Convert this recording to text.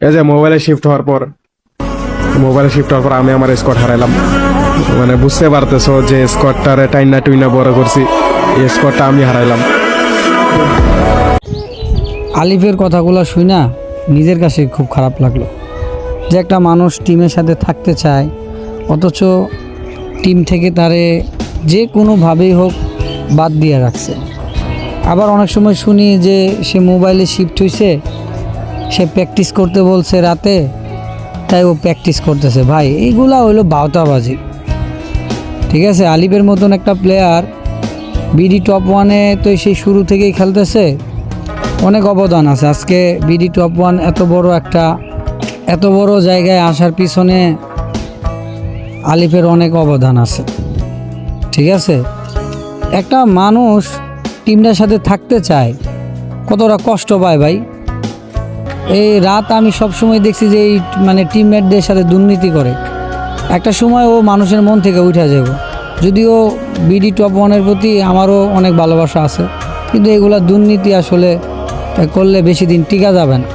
এই যে মোবাইলে শিফট হওয়ার পর আমি আমার স্কোয়াড হারাইলাম। মানে বুঝতে পারতেছো যে স্কোয়াডটারে টাইনা টুইনা বড় করছি, এই স্কোয়াডটা আমি হারাইলাম। আলিফের কথাগুলো শুনা নিজের কাছে খুব খারাপ লাগলো যে একটা মানুষ টিমের সাথে থাকতে চায়, অথচ টিম থেকে তারে যে কোনোভাবেই হোক বাদ দিয়ে রাখছে। আবার অনেক সময় শুনি যে সে মোবাইলে শিফট হয়েছে, সে প্র্যাকটিস করতে বলছে রাতে, তাই ও প্র্যাকটিস করতেছে। ভাই এইগুলা হইলো বাউতাবাজি, ঠিক আছে? আলিফের মতন একটা প্লেয়ার বিডি টপ ওয়ানে তো সেই শুরু থেকেই খেলতেছে, অনেক অবদান আছে। আজকে বিডি টপ ওয়ান এত বড় জায়গায় আসার পিছনে আলিফের অনেক অবদান আছে, ঠিক আছে? একটা মানুষ টিমটার সাথে থাকতে চায়, কতটা কষ্ট পায় ভাই। এই রাত আমি সবসময় দেখছি যে এই মানে টিমমেটদের সাথে দুর্নীতি করে, একটা সময় ও মানুষের মন থেকে উঠে যাবে। যদিও বিডি টপ ওয়ানের প্রতি আমারও অনেক ভালোবাসা আছে, কিন্তু এগুলা দুর্নীতি আসলে করলে বেশি দিন টিকা যাবে না।